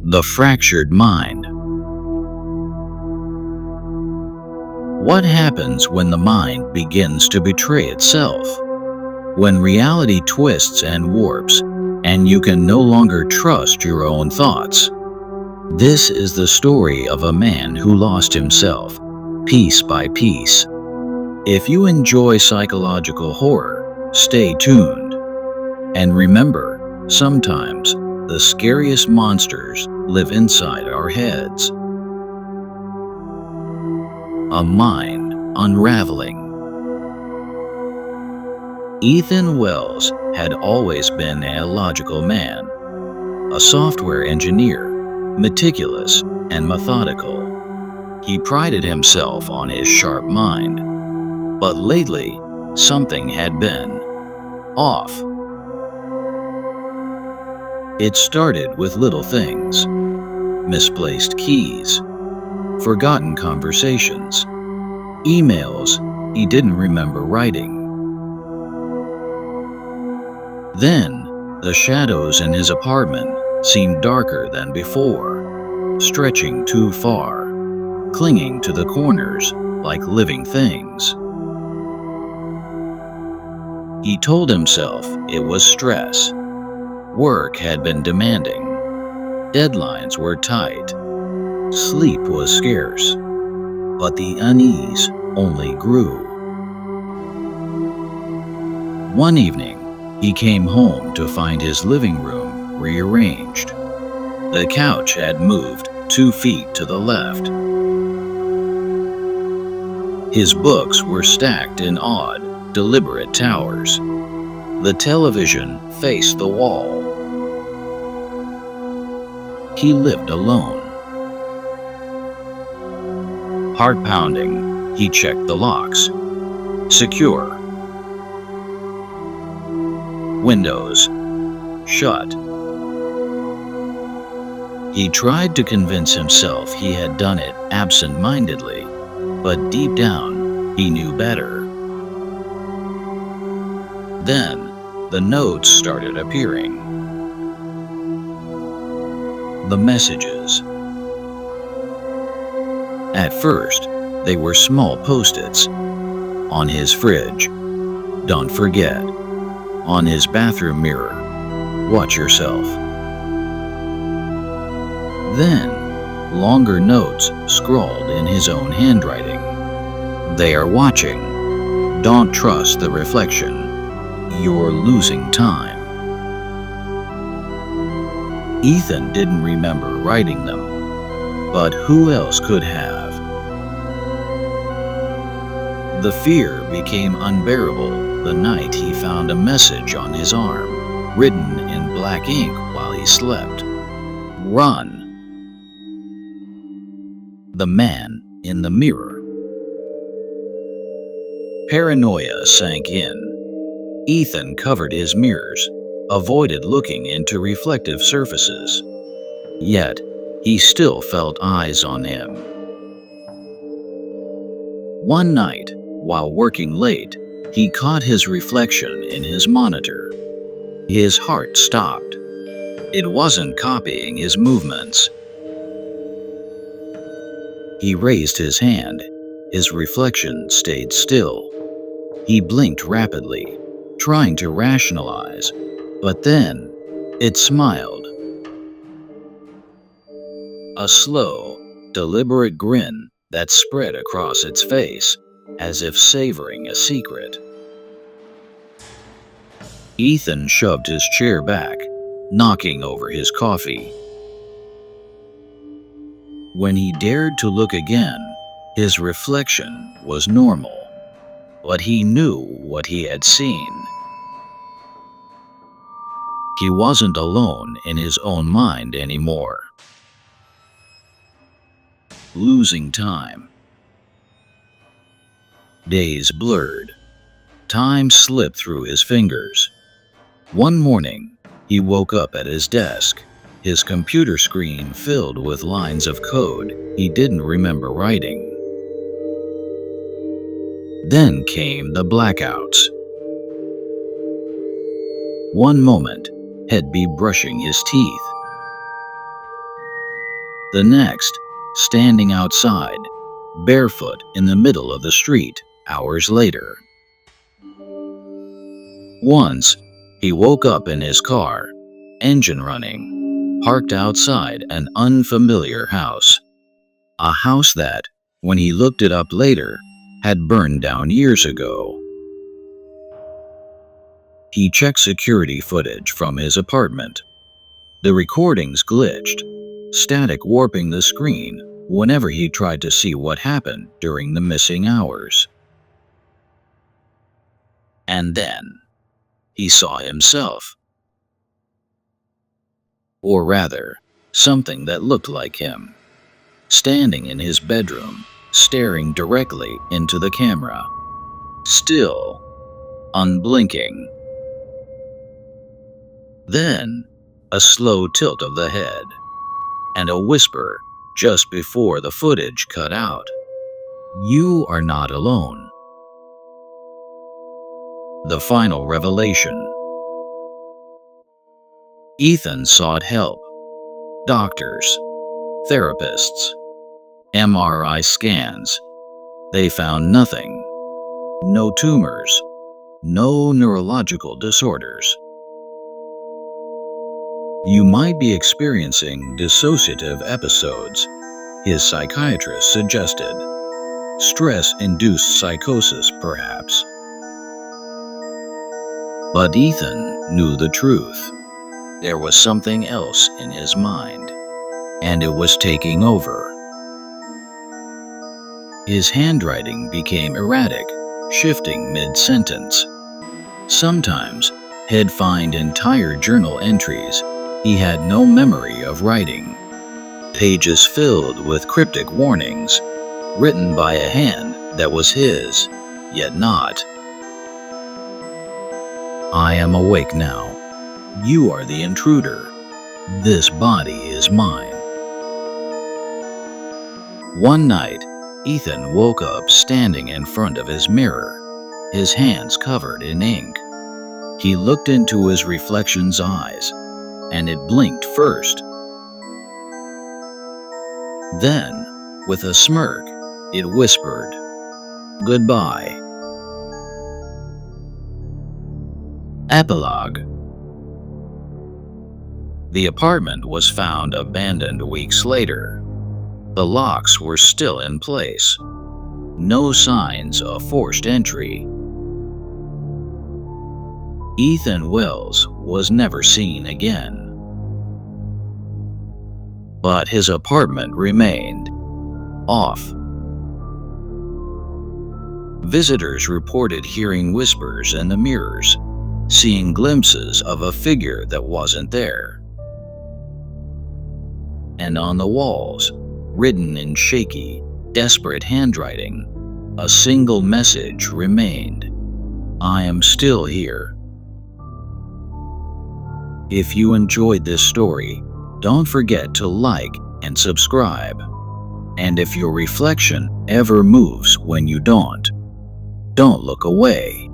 The fractured mind. What happens when the mind begins to betray itself? When reality twists and warps, and you can no longer trust your own thoughts. This is the story of a man who lost himself, piece by piece. If you enjoy psychological horror, stay tuned. And remember, sometimes the scariest monsters live inside our heads. A mind unraveling. Ethan Wells had always been a logical man, a software engineer, meticulous and methodical. He prided himself on his sharp mind, but lately something had been off. It started with little things: misplaced keys, forgotten conversations, emails he didn't remember writing. Then, the shadows in his apartment seemed darker than before, stretching too far, clinging to the corners like living things. He told himself it was stress. Work had been demanding. Deadlines were tight. Sleep was scarce. But the unease only grew. One evening, he came home to find his living room rearranged. The couch had moved 2 feet to the left. His books were stacked in odd, deliberate towers. The television faced the wall. He lived alone. Heart pounding, he checked the locks. Secure. Windows shut. He tried to convince himself he had done it absent-mindedly, but deep down, he knew better. Then, the notes started appearing. The messages. At first, they were small post-its. On his fridge, "Don't forget." On his bathroom mirror, "Watch yourself." Then, longer notes scrawled in his own handwriting. "They are watching. Don't trust the reflection. You're losing time." Ethan didn't remember writing them, but who else could have? The fear became unbearable the night he found a message on his arm, written in black ink while he slept. "Run." The man in the mirror. Paranoia sank in. Ethan covered his mirrors, avoided looking into reflective surfaces. Yet, he still felt eyes on him. One night, while working late, he caught his reflection in his monitor. His heart stopped. It wasn't copying his movements. He raised his hand. His reflection stayed still. He blinked rapidly, trying to rationalize, but then it smiled. A slow, deliberate grin that spread across its face, as if savoring a secret. Ethan shoved his chair back, knocking over his coffee. When he dared to look again, his reflection was normal, but he knew what he had seen. He wasn't alone in his own mind anymore. Losing time. Days blurred. Time slipped through his fingers. One morning, he woke up at his desk, his computer screen filled with lines of code he didn't remember writing. Then came the blackouts. One moment, he'd be brushing his teeth. The next, standing outside, barefoot in the middle of the street, hours later. Once, he woke up in his car, engine running, parked outside an unfamiliar house. A house that, when he looked it up later, had burned down years ago. He checked security footage from his apartment. The recordings glitched, static warping the screen whenever he tried to see what happened during the missing hours. And then, he saw himself. Or rather, something that looked like him, standing in his bedroom, staring directly into the camera. Still, unblinking. Then, a slow tilt of the head, and a whisper just before the footage cut out. "You are not alone." The final revelation. Ethan sought help. Doctors, therapists, MRI scans. They found nothing. No tumors, no neurological disorders. "You might be experiencing dissociative episodes," his psychiatrist suggested. "Stress-induced psychosis, perhaps." But Ethan knew the truth. There was something else in his mind, and it was taking over. His handwriting became erratic, shifting mid-sentence. Sometimes, he'd find entire journal entries he had no memory of writing. Pages filled with cryptic warnings, written by a hand that was his, yet not. "I am awake now. You are the intruder. This body is mine." One night, Ethan woke up standing in front of his mirror, his hands covered in ink. He looked into his reflection's eyes, and it blinked first. Then, with a smirk, it whispered, "Goodbye." Epilogue. The apartment was found abandoned weeks later. The locks were still in place. No signs of forced entry. Ethan Wells was never seen again. But his apartment remained off. Visitors reported hearing whispers in the mirrors, seeing glimpses of a figure that wasn't there. And on the walls, written in shaky, desperate handwriting, a single message remained: "I am still here." If you enjoyed this story, don't forget to like and subscribe. And if your reflection ever moves when you don't look away.